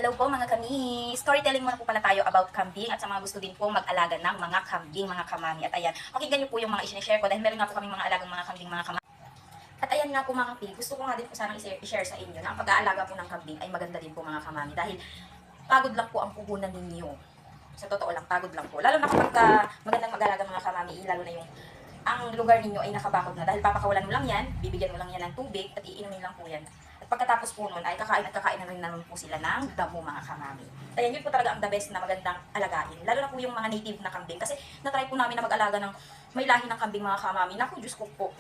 Hello po mga kami. Storytelling muna po pala tayo about kambing at sa mga gusto din po mag-alaga ng mga kambing, mga kamami. At ayan, pakinggan niyo po yung mga i-share ko dahil meron nga po kaming mga alagang mga kambing, mga kamami. At ayan nga po mga kapi, gusto ko nga din po sanang i-share sa inyo na ang pag-aalaga po ng kambing ay maganda din po mga kamami dahil pagod lang po ang puhunan ninyo. Sa totoo lang, pagod lang po. Lalo na kapag magandang mag-alaga mga kamami, lalo na yung ang lugar ninyo ay nakabakod na dahil papakawalan mo lang yan, bibigyan mo lang yan ng tubig at iinumin lang po yan. At pagkatapos po nun ay kakain at kakain na rin naman po sila ng damo mga kamami. Kaya yun po talaga ang the best na magandang alagain. Lalo na po yung mga native na kambing kasi natry po namin na mag-alaga ng may lahi ng kambing mga kamami. Naku, Diyos ko po.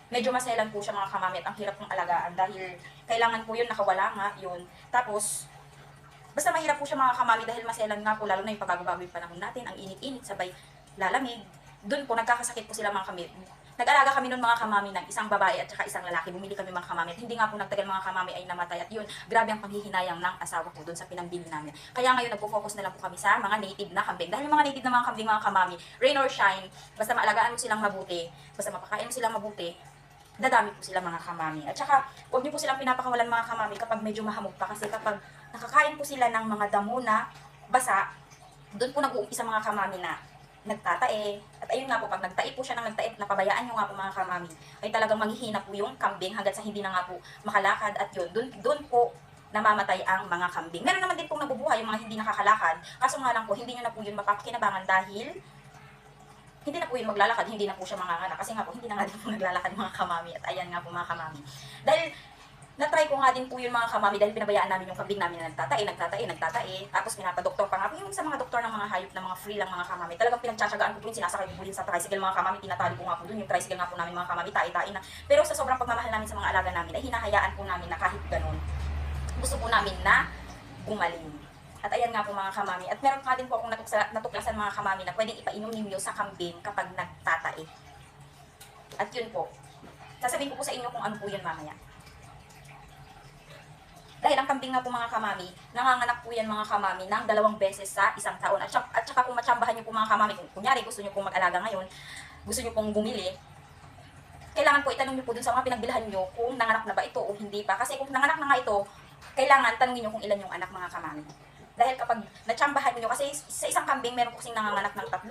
Medyo maselan po siya mga kamami at ang hirap pong alagaan dahil kailangan po yun nakawala nga yun. Tapos basta mahirap po siya mga kamami dahil maselan nga po lalo na yung pagbabago yung panahon natin, ang init-init sabay lalamig. Doon po nagkakasakit po sila mga kamami. Nag-alaga kami noon mga kamami ng isang babae at saka isang lalaki. Bumili kami mga kamami at hindi nga po nagtagal mga kamami ay namatay. At yun, grabe ang panghihinayang ng asawa ko doon sa pinambili namin. Kaya ngayon nagpo-focus na lang po kami sa mga native na kambing. Dahil yung mga native na mga kambing mga kamami, rain or shine, basta maalagaan mo silang mabuti, basta mapakain mo silang mabuti, dadami po sila mga kamami. At saka, huwag niyo po silang pinapakawalan mga kamami kapag medyo mahamog pa. Kasi kapag nakakain po sila ng mga damo na basa, doon po nag-uumpisa mga kamami na nagtatae. At ayun nga po, pag nagtae po siya ng nagtae, napabayaan nyo nga po mga kamami, ay talagang manghihina po yung kambing hanggat sa hindi na nga po makalakad. At yun, doon po namamatay ang mga kambing. Meron naman din pong nabubuhay yung mga hindi nakakalakad. Kaso nga lang po, hindi nyo na po yun mapapakinabangan dahil hindi na po yun maglalakad, hindi na po siya manganganak. Kasi nga po, hindi na nga din po naglalakad mga kamami. At ayan nga po mga kamami. Dahil natry ko nga din po yun mga kamami dahil pinabayaan namin yung kambing namin na nagtatae. Tapos pinapadoktor pa nga po yung sa mga doktor ng mga hayop na mga free lang mga kamami. Talagang pinagtsatsagaan ko po yun, sinasakay ko po yun sa tricycle mga kamami. Tinatali ko nga po dun yung tricycle nga po namin mga kamami, tae-tae na. Pero sa sobrang pagmamahal namin sa mga alaga namin ay hinahayaan po namin na kahit ganun, gusto po namin na gumaling. At ayan nga po mga kamami. At meron nga din po akong natuklasan mga kamami na pwedeng ipainom ninyo sa kambing kapag nagtatae. At yun po, sasabihin ko po sa inyo kung ano po yun mamaya. Dahil ang kambing nga po mga kamami, nanganganak po yan mga kamami ng 2 beses sa isang taon. At saka kung matsambahan nyo po mga kamami, kung kunyari gusto nyo pong mag-alaga ngayon, gusto nyo pong bumili, kailangan po itanong nyo po dun sa mga pinagbilhan nyo kung nanganak na ba ito o hindi pa. Kasi kung nanganak na nga ito, kailangan tanongin nyo kung ilan yung anak mga kamami. Dahil kapag natsambahan nyo, kasi sa isang kambing, meron po kasing nanganganak ng 3.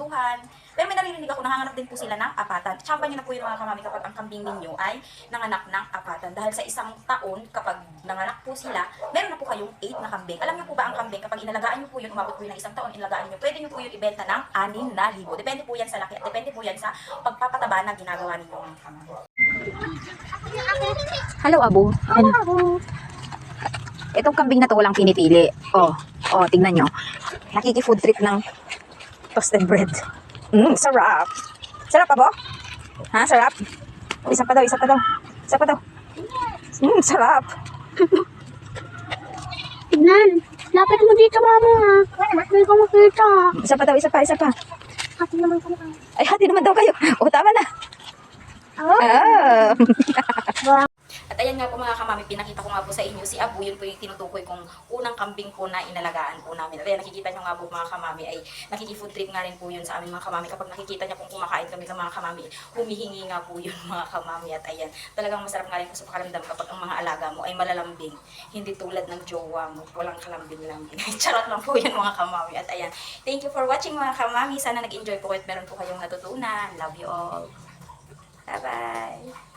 Pero may naririnig ako, nanganganak din po sila ng 4. Tsamba nyo na po yung mga kamami kapag ang kambing ninyo ay nanganak ng 4. Dahil sa isang taon, kapag nanganak po sila, meron na po kayong 8 na kambing. Alam nyo po ba ang kambing, kapag inalagaan nyo po yun, umabot po yun ng isang taon, inalagaan nyo, pwede nyo po yun ibenta ng 6,000. Depende po yan sa laki at depende po yan sa pagpapataba na ginagawa ninyo mga kamami. Hello, Abu. Hello, Abu. Itong kambing na to walang pinipili. Oh, tingnan nyo. Nakiki-food trip ng toasted bread. Sarap. Sarap, Abo? Ha, sarap? Isa pa daw. Sarap. Tignan. Lapit mo dito, mama. Hindi ko makita. Isa pa. Hati naman kami. Ay, hati naman daw kayo. Tama na. At ayan nga po mga kamami, pinakita ko nga po sa inyo si Abu, yun po yung tinutukoy kong unang kambing po na inalagaan po namin. At ayan, nakikita nyo nga po mga kamami, ay nakiki-food trip nga rin po yun sa aming mga kamami. Kapag nakikita niya kung kumakain kami ng mga kamami, humihingi nga po yun mga kamami. At ayan, talagang masarap nga rin po sa pakaramdam kapag ang mga alaga mo ay malalambing. Hindi tulad ng jowa mo, walang kalambing-lambing. Charot lang po yun mga kamami. At ayan, thank you for watching mga kamami. Sana nag-enjoy po at meron po kayong natutunan. Love you all. Bye-bye.